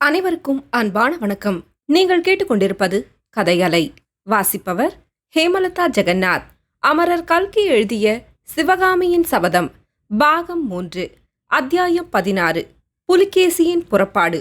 அனைவருக்கும் அன்பான வணக்கம். நீங்கள் கேட்டுக்கொண்டிருப்பது கதையலை. வாசிப்பவர் ஹேமலதா ஜெகநாத். அமரர் கல்கி எழுதிய சிவகாமியின் சபதம் பாகம் 3, அத்தியாயம் 16, புலிகேசியின் புறப்பாடு.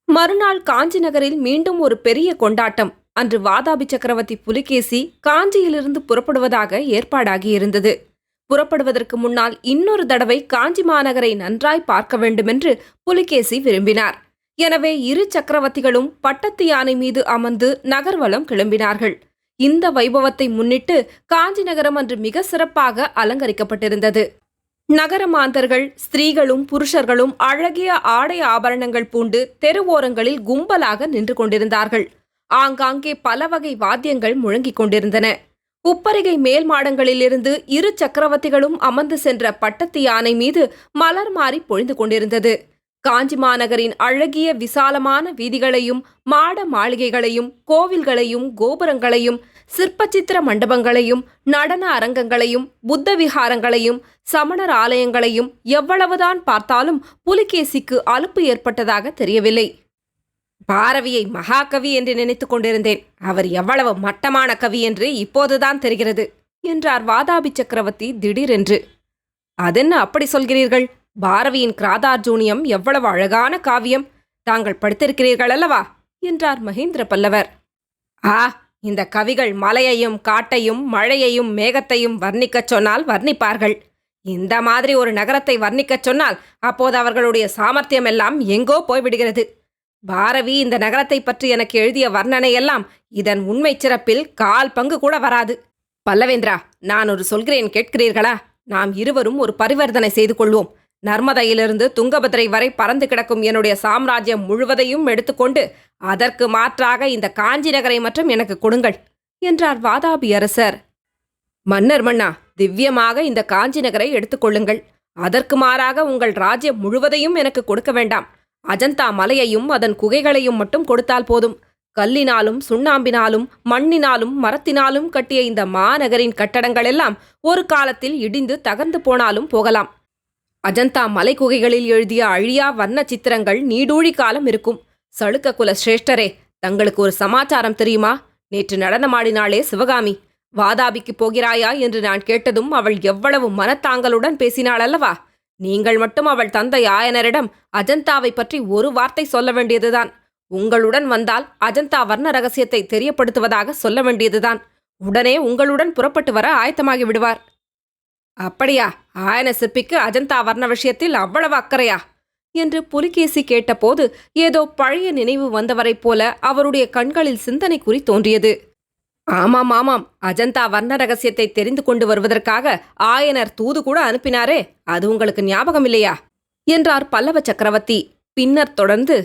மறுநாள் காஞ்சி நகரில் மீண்டும் ஒரு பெரிய கொண்டாட்டம். அன்று வாதாபி சக்கரவர்த்தி புலிகேசி காஞ்சியிலிருந்து புறப்படுவதாக ஏற்பாடாகியிருந்தது. புறப்படுவதற்கு முன்னால் இன்னொரு தடவை காஞ்சி மாநகரை நன்றாய் பார்க்க வேண்டுமென்று புலிகேசி விரும்பினார். எனவே இரு சக்கரவர்த்திகளும் பட்டத்து யானை மீது அமர்ந்து நகர்வலம் கிளம்பினார்கள். இந்த வைபவத்தை முன்னிட்டு காஞ்சி நகரம் அன்று மிக சிறப்பாக அலங்கரிக்கப்பட்டிருந்தது. நகர மாந்தர்கள், ஸ்திரீகளும் புருஷர்களும் அழகிய ஆடை ஆபரணங்கள் பூண்டு தெருவோரங்களில் கும்பலாக நின்று கொண்டிருந்தார்கள். ஆங்காங்கே பல வகை வாத்தியங்கள் முழங்கிக் கொண்டிருந்தன. உப்பரிகை மேல் மாடங்களிலிருந்து இரு சக்கரவர்த்திகளும் அமர்ந்து சென்ற பட்டத்து யானை மீது மலர் மாறி பொழிந்து கொண்டிருந்தது. காஞ்சி மாநகரின் அழகிய விசாலமான வீதிகளையும் மாட மாளிகைகளையும் கோவில்களையும் கோபுரங்களையும் சிற்பச்சித்திர மண்டபங்களையும் நடன அரங்கங்களையும் புத்த விகாரங்களையும் சமணர் ஆலயங்களையும் எவ்வளவுதான் பார்த்தாலும் புலிகேசிக்கு அலுப்பு ஏற்பட்டதாக தெரியவில்லை. பாரவியை மகாகவி என்று நினைத்துக் கொண்டிருந்தேன். அவர் எவ்வளவு மட்டமான கவி என்று இப்போதுதான் தெரிகிறது என்றார் வாதாபி சக்கரவர்த்தி திடீரென்று. அதென்ன அப்படி சொல்கிறீர்கள்? பாரவியின் கிராதார்ஜூனியம் எவ்வளவு அழகான காவியம்! தாங்கள் படித்திருக்கிறீர்கள் அல்லவா என்றார் மகேந்திர பல்லவர். இந்த கவிகள் மலையையும் காட்டையும் மழையையும் மேகத்தையும் வர்ணிக்கச் சொன்னால் வர்ணிப்பார்கள். இந்த மாதிரி ஒரு நகரத்தை வர்ணிக்கச் சொன்னால் அப்போது அவர்களுடைய சாமர்த்தியம் எல்லாம் எங்கோ போய்விடுகிறது. பாரவி இந்த நகரத்தை பற்றி எனக்கு எழுதிய வர்ணனையெல்லாம் இதன் உண்மை சிறப்பில் 1/4 பங்கு கூட வராது. பல்லவேந்திரா, நான் ஒரு சொல்கிறேன், கேட்கிறீர்களா? நாம் இருவரும் ஒரு பரிவர்த்தனை செய்து கொள்வோம். நர்மதையிலிருந்து துங்கபத்ரை வரை பறந்து கிடக்கும் என்னுடைய சாம்ராஜ்யம் முழுவதையும் எடுத்துக்கொண்டு அதற்கு மாற்றாக இந்த காஞ்சி நகரை மட்டும் எனக்கு கொடுங்கள் என்றார் வாதாபி அரசர். மன்னர் மன்னா, திவ்யமாக இந்த காஞ்சி நகரை எடுத்துக்கொள்ளுங்கள். அதற்கு மாறாக உங்கள் ராஜ்யம் முழுவதையும் எனக்கு கொடுக்க வேண்டாம். அஜந்தா மலையையும் அதன் குகைகளையும் மட்டும் கொடுத்தால் போதும். கல்லினாலும் சுண்ணாம்பினாலும் மண்ணினாலும் மரத்தினாலும் கட்டிய இந்த மாநகரின் கட்டடங்கள் எல்லாம் ஒரு காலத்தில் இடிந்து தகர்ந்து போனாலும் போகலாம். அஜந்தா மலை குகைகளில் எழுதிய அழியா வர்ண சித்திரங்கள் நீடூழி காலம் இருக்கும். சளுக்க குல சிரேஷ்டரே, தங்களுக்கு ஒரு சமாச்சாரம் தெரியுமா? நேற்று நடனமாடினாளே சிவகாமி, வாதாபிக்கு போகிறாயா என்று நான் கேட்டதும் அவள் எவ்வளவு மனத்தாங்களுடன் பேசினாள் அல்லவா? நீங்கள் மட்டும் அவள் தந்தை ஆயனரிடம் அஜந்தாவை பற்றி ஒரு வார்த்தை சொல்ல வேண்டியதுதான். உங்களுடன் வந்தால் அஜந்தா வர்ண ரகசியத்தை தெரியப்படுத்துவதாக சொல்ல வேண்டியதுதான். உடனே உங்களுடன் புறப்பட்டு வர ஆயத்தமாகி விடுவார். அப்படியா? ஆயன சிற்பிக்கு அஜந்தா வர்ண விஷயத்தில் அவ்வளவு அக்கறையா என்று புலிகேசி கேட்டபோது ஏதோ பழைய நினைவு வந்தவரைப் போல அவருடைய கண்களில் சிந்தனை குறி தோன்றியது. ஆமாம் ஆமாம், அஜந்தா வர்ண ரகசியத்தை தெரிந்து கொண்டு வருவதற்காக ஆயனர் தூது கூட அனுப்பினாரே, அது உங்களுக்கு ஞாபகம் இல்லையா என்றார் பல்லவ சக்கரவர்த்தி. பின்னர் தொடர்ந்து,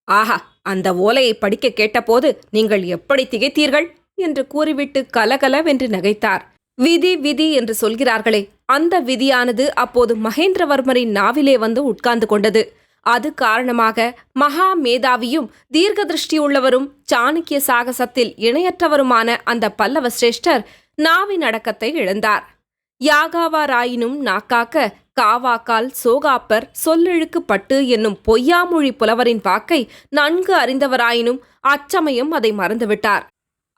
ஆஹா, அந்த ஓலையை படிக்க கேட்டபோது நீங்கள் எப்படி திகைத்தீர்கள் என்று கூறிவிட்டு கலகலவென்று நகைத்தார். விதி விதி என்று சொல்கிறார்களே, அந்த விதியானது அப்போது மகேந்திரவர்மரின் நாவிலே வந்து உட்கார்ந்து கொண்டது. அது காரணமாக மகா மேதாவியும் தீர்க்க திருஷ்டியுள்ளவரும் சாணக்கிய சாகசத்தில் இணையற்றவருமான அந்த பல்லவ சிரேஷ்டர் நாவின் அடக்கத்தை இழந்தார். யாகாவாராயினும் நாக்காக்க காவாக்கால் சோகாப்பர் சொல்லெழுக்கு பட்டு என்னும் பொய்யாமொழி புலவரின் வாக்கை நன்கு அறிந்தவராயினும் அச்சமயம் அதை மறந்துவிட்டார்.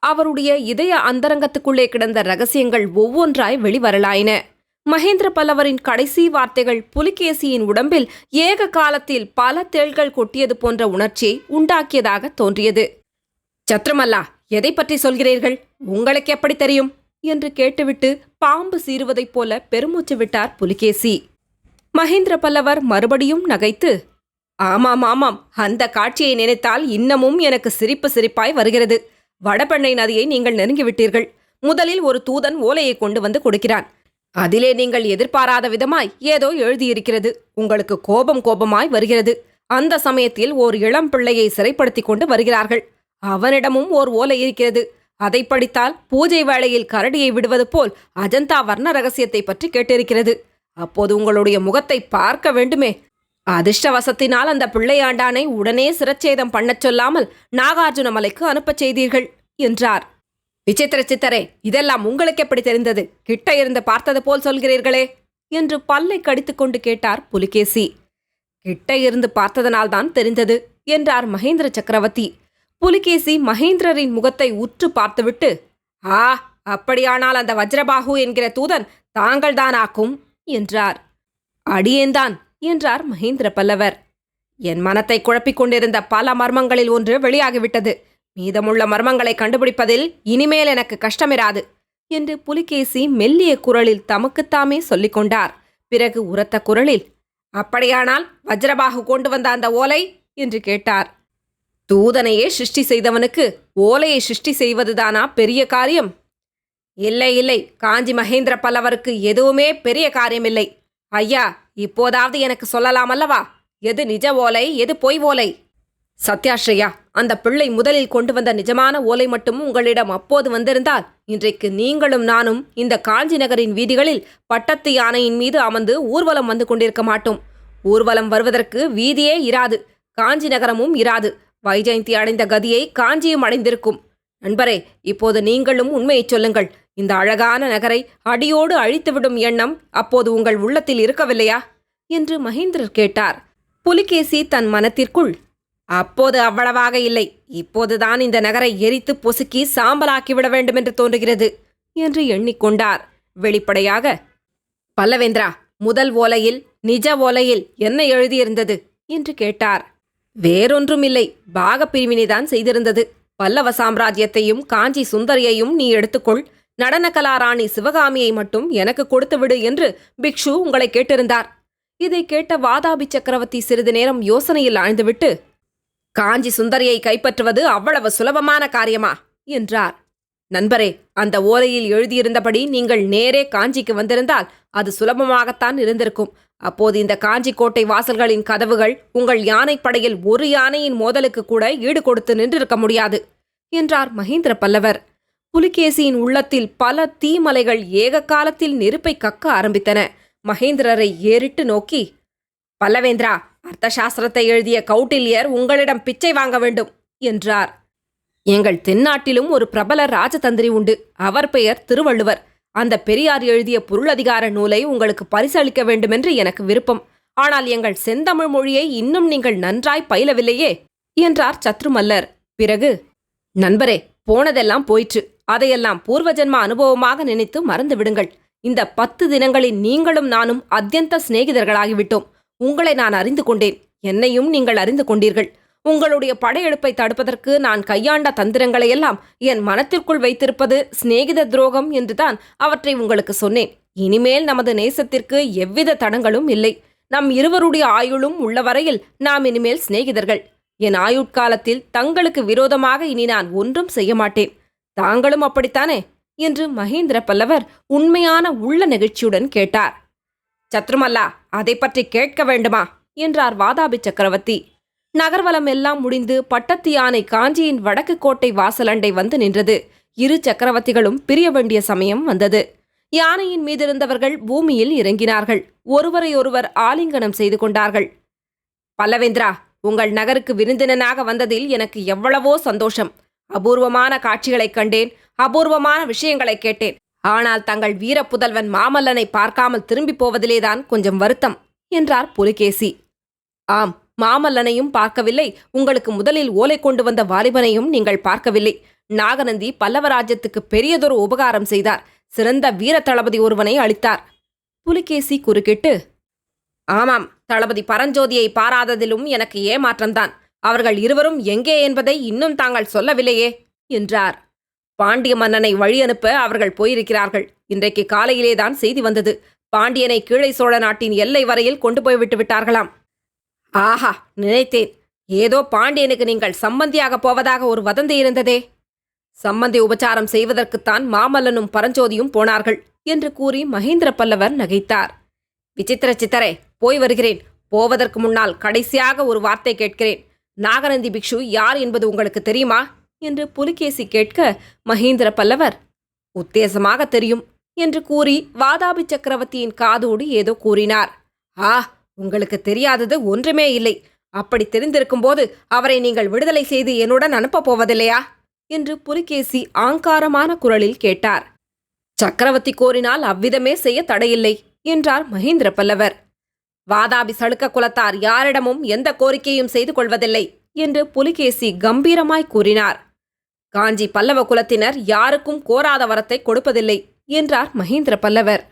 அவருடைய இதய அந்தரங்கத்துக்குள்ளே கிடந்த ரகசியங்கள் ஒவ்வொன்றாய் வெளிவரலாயின. மகேந்திர பல்லவரின் கடைசி வார்த்தைகள் புலிகேசியின் உடம்பில் ஏக காலத்தில் பல தேள்கள் கொட்டியது போன்ற உணர்ச்சியை உண்டாக்கியதாக தோன்றியது. சத்ருமல்லா, எதை பற்றி சொல்கிறீர்கள்? உங்களுக்கு எப்படி தெரியும் என்று கேட்டுவிட்டு பாம்பு சீறுவதைப் போல பெருமூச்சு விட்டார் புலிகேசி. மகேந்திர பல்லவர் மறுபடியும் நகைத்து, ஆமாம் ஆமாம், அந்த காட்சியை நினைத்தால் இன்னமும் எனக்கு சிரிப்பு சிரிப்பாய் வருகிறது. வடபெண்ணை நதியை நீங்கள் நெருங்கிவிட்டீர்கள். முதலில் ஒரு தூதன் ஓலையை கொண்டு வந்து கொடுக்கிறான். அதிலே நீங்கள் எதிர்பாராத விதமாய் ஏதோ எழுதியிருக்கிறது. உங்களுக்கு கோபமாய் வருகிறது. அந்த சமயத்தில் ஓர் இளம் பிள்ளையை சிறைப்படுத்தி கொண்டு வருகிறார்கள். அவனிடமும் ஓர் ஓலை இருக்கிறது. அதை படித்தால் பூஜை வேளையில் கரடியை விடுவது போல் அஜந்தா வர்ண ரகசியத்தை பற்றி கேட்டிருக்கிறது. அப்போது உங்களுடைய முகத்தை பார்க்க வேண்டுமே. அதிர்ஷ்டவசத்தினால் அந்த பிள்ளையாண்டானை உடனே சிரச்சேதம் பண்ணச் சொல்லாமல் நாகார்ஜுன மலைக்கு அனுப்பச் செய்தீர்கள் என்றார். விசித்திர சித்தரே, இதெல்லாம் உங்களுக்கு எப்படி தெரிந்தது? கிட்ட இருந்து பார்த்தது போல் சொல்கிறீர்களே என்று பல்லை கடித்துக்கொண்டு கேட்டார் புலிகேசி. கிட்ட இருந்து பார்த்ததனால்தான் தெரிந்தது. என்றார் மகேந்திர சக்கரவர்த்தி. புலிகேசி மகேந்திரரின் முகத்தை உற்று பார்த்துவிட்டு, ஆ, அப்படியானால் அந்த வஜ்ரபாகு என்கிற தூதன் தாங்கள்தானாக்கும் என்றார். அடியேன்தான் என்றார் மகேந்திர பல்லவர். என் மனத்தை குழப்பிக் கொண்டிருந்த பல மர்மங்களில் ஒன்று வெளியாகிவிட்டது. மீதமுள்ள மர்மங்களை கண்டுபிடிப்பதில் இனிமேல் எனக்கு கஷ்டமிராது என்று புலிகேசி மெல்லிய குரலில் தமக்குத்தாமே சொல்லிக் கொண்டார். பிறகு உரத்த குரலில், அப்படியானால் வஜ்ரபாகு கொண்டு வந்த அந்த ஓலை என்று கேட்டார். தூதனையே சிருஷ்டி செய்தவனுக்கு ஓலையை சிருஷ்டி செய்வதுதானா பெரிய காரியம்? இல்லை இல்லை, காஞ்சி மகேந்திர பல்லவருக்கு எதுவுமே பெரிய காரியமில்லை. ஐயா, இப்போதாவது எனக்கு சொல்லலாம் அல்லவா, எது நிஜ ஓலை, எது பொய் ஓலை? சத்யாஸ்ரயா, அந்த பிள்ளை முதலில் கொண்டு வந்த நிஜமான ஓலை மட்டும் உங்களிடம் அப்போது வந்திருந்தால் இன்றைக்கு நீங்களும் நானும் இந்த காஞ்சி நகரின் வீதிகளில் பட்டத்து யானையின் மீது அமர்ந்து ஊர்வலம் வந்து கொண்டிருக்க மாட்டோம். ஊர்வலம் வருவதற்கு வீதியே இராது, காஞ்சி நகரமும் இராது. வைஜெயந்தி அடைந்த கதியை காஞ்சியும் அடைந்திருக்கும். நண்பரே, இப்போது நீங்களும் உண்மையைச் சொல்லுங்கள். இந்த அழகான நகரை அடியோடு அழித்துவிடும் எண்ணம் அப்போது உங்கள் உள்ளத்தில் இருக்கவில்லையா என்று மகேந்திரர் கேட்டார். புலிகேசி தன் மனத்திற்குள், அப்போது அவ்வளவாக இல்லை, இப்போதுதான் இந்த நகரை எரித்து பொசுக்கி சாம்பலாக்கிவிட வேண்டும் என்று தோன்றுகிறது என்று எண்ணிக்கொண்டார். வெளிப்படையாக, பல்லவேந்திரா, முதல் ஓலையில், நிஜ ஓலையில் என்ன எழுதியிருந்தது என்று கேட்டார். வேறொன்றுமில்லை, பாகப்பிரிவினைதான் செய்திருந்தது. பல்லவ சாம்ராஜ்யத்தையும் காஞ்சி சுந்தரியையும் நீ எடுத்துக்கொள், நடன கலாராணி சிவகாமியை மட்டும் எனக்கு கொடுத்துவிடு என்று பிக்ஷு உங்களை கேட்டிருந்தார். இதை கேட்ட வாதாபி சக்கரவர்த்தி சிறிது நேரம் யோசனையில் ஆழ்ந்துவிட்டு, காஞ்சி சுந்தரியை கைப்பற்றுவது அவ்வளவு சுலபமான காரியமா என்றார். நண்பரே, அந்த ஓலையில் எழுதியிருந்தபடி நீங்கள் நேரே காஞ்சிக்கு வந்திருந்தால் அது சுலபமாகத்தான் இருந்திருக்கும். அப்போது இந்த காஞ்சி கோட்டை வாசல்களின் கதவுகள் உங்கள் யானைப்படையில் ஒரு யானையின் மோதலுக்கு கூட ஈடு கொடுத்து நின்றிருக்க முடியாது என்றார் மகேந்திர பல்லவர். புலிகேசியின் உள்ளத்தில் பல தீமலைகள் ஏக காலத்தில் நெருப்பை கக்க ஆரம்பித்தன. மகேந்திரரை ஏறிட்டு நோக்கி, பல்லவேந்திரா, அர்த்த சாஸ்திரத்தை எழுதிய கௌட்டில்யர் உங்களிடம் பிச்சை வாங்க வேண்டும் என்றார். எங்கள் தென்னாட்டிலும் ஒரு பிரபல ராஜதந்திரி உண்டு. அவர் பெயர் திருவள்ளுவர். அந்த பெரியார் எழுதிய பொருளதிகார நூலை உங்களுக்கு பரிசளிக்க வேண்டுமென்று எனக்கு விருப்பம். ஆனால் எங்கள் செந்தமிழ் மொழியை இன்னும் நீங்கள் நன்றாய் பயிலவில்லையே என்றார் சத்ருமல்லர். பிறகு, நண்பரே, போனதெல்லாம் போயிற்று. அதையெல்லாம் பூர்வ ஜென்ம அனுபவமாக நினைத்து மறந்து விடுங்கள். இந்த 10 தினங்களில் நீங்களும் நானும் அத்தியந்த சிநேகிதர்களாகிவிட்டோம். உங்களை நான் அறிந்து கொண்டேன், என்னையும் நீங்கள் அறிந்து கொண்டீர்கள். உங்களுடைய படையெடுப்பை தடுப்பதற்கு நான் கையாண்ட தந்திரங்களையெல்லாம் என் மனத்திற்குள் வைத்திருப்பது சிநேகித துரோகம் என்றுதான் அவற்றை உங்களுக்கு சொன்னேன். இனிமேல் நமது நேசத்திற்கு எவ்வித தடங்களும் இல்லை. நம் இருவருடைய ஆயுளும் உள்ளவரையில் நாம் இனிமேல் சிநேகிதர்கள். என் ஆயுட்காலத்தில் தங்களுக்கு விரோதமாக இனி நான் ஒன்றும் செய்ய மாட்டேன். தாங்களும் அப்படித்தானே என்று மகேந்திர பல்லவர் உண்மையான உள்ள நெகிழ்ச்சியுடன் கேட்டார். சத்ருமல்லா, அதை பற்றி கேட்க வேண்டுமா என்றார் வாதாபி சக்கரவர்த்தி. நகர்வலம் எல்லாம் முடிந்து பட்டத்து யானை காஞ்சியின் வடக்கு கோட்டை வாசலண்டை வந்து நின்றது. இரு சக்கரவர்த்திகளும் பிரிய வேண்டிய சமயம் வந்தது. யானையின் மீதிருந்தவர்கள் பூமியில் இறங்கினார்கள். ஒருவரையொருவர் ஆலிங்கனம் செய்து கொண்டார்கள். பல்லவேந்திரா, உங்கள் நகருக்கு விருந்தினனாக வந்ததில் எனக்கு எவ்வளவோ சந்தோஷம். அபூர்வமான காட்சிகளைக் கண்டேன், அபூர்வமான விஷயங்களை கேட்டேன். ஆனால் தங்கள் வீரப்புதல்வன் மாமல்லனை பார்க்காமல் திரும்பி போவதிலேதான் கொஞ்சம் வருத்தம் என்றார் புலிகேசி. ஆம், மாமல்லனையும் பார்க்கவில்லை, உங்களுக்கு முதலில் ஓலை கொண்டு வந்த வாலிபனையும் நீங்கள் பார்க்கவில்லை. நாகநந்தி பல்லவராஜ்யத்துக்கு பெரியதொரு உபகாரம் செய்தார். சிறந்த வீர தளபதி ஒருவனை அளித்தார். புலிகேசி குறுக்கிட்டு, ஆமாம், தளபதி பரஞ்சோதியை பாராததிலும் எனக்கு ஏமாற்றம்தான். அவர்கள் இருவரும் எங்கே என்பதை இன்னும் தாங்கள் சொல்லவில்லையே என்றார். பாண்டிய மன்னனை வழியனுப்ப அவர்கள் போயிருக்கிறார்கள். இன்றைக்கு காலையிலேதான் செய்தி வந்தது. பாண்டியனை கீழை சோழ நாட்டின் எல்லை வரையில் கொண்டு போய்விட்டு விட்டார்களாம். ஆஹா, நினைத்தேன். ஏதோ பாண்டியனுக்கு நீங்கள் சம்பந்தியாக போவதாக ஒரு வதந்தி இருந்ததே. சம்பந்தி உபச்சாரம் செய்வதற்குத்தான் மாமல்லனும் பரஞ்சோதியும் போனார்கள் என்று கூறி மகேந்திர பல்லவர் நகைத்தார். விசித்திர சித்தரே, போய் வருகிறேன். போவதற்கு முன்னால் கடைசியாக ஒரு வார்த்தை கேட்கிறேன். நாகநந்தி பிக்ஷு யார் என்பது உங்களுக்கு தெரியுமா என்று புலிகேசி கேட்க, மகேந்திர பல்லவர், உத்தேசமாக தெரியும் என்று கூறி வாதாபி சக்கரவர்த்தியின் காதோடு ஏதோ கூறினார். ஆ, உங்களுக்கு தெரியாதது ஒன்றுமே இல்லை. அப்படி தெரிந்திருக்கும்போது அவரை நீங்கள் விடுதலை செய்து என்னுடன் அனுப்பப் போவதில்லையா என்று புலிகேசி ஆங்காரமான குரலில் கேட்டார். சக்கரவர்த்தி கோரினால் அவ்விதமே செய்ய தடையில்லை என்றார் மகேந்திர பல்லவர். வாதாபி சளுக்க குலத்தார் யாரிடமும் எந்த கோரிக்கையும் செய்து கொள்வதில்லை என்று புலிகேசி கம்பீரமாய் கூறினார். காஞ்சி பல்லவ குலத்தினர் யாருக்கும் கோராத வரத்தை கொடுப்பதில்லை என்றார் மகேந்திர பல்லவர்.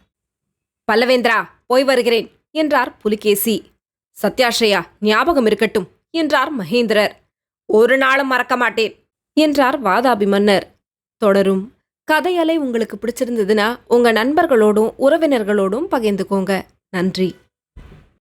பல்லவேந்திரா, போய் வருகிறேன் என்றார் புலிகேசி. சத்யாஸ்ரயா, ஞாபகம் இருக்கட்டும் என்றார் மகேந்திரர். ஒரு நாளும் மறக்க மாட்டேன் என்றார் வாதாபி மன்னர். தொடரும். கதையலை உங்களுக்கு பிடிச்சிருந்ததுன்னா உங்க நண்பர்களோடும் உறவினர்களோடும் பகிர்ந்துக்கோங்க. நன்றி.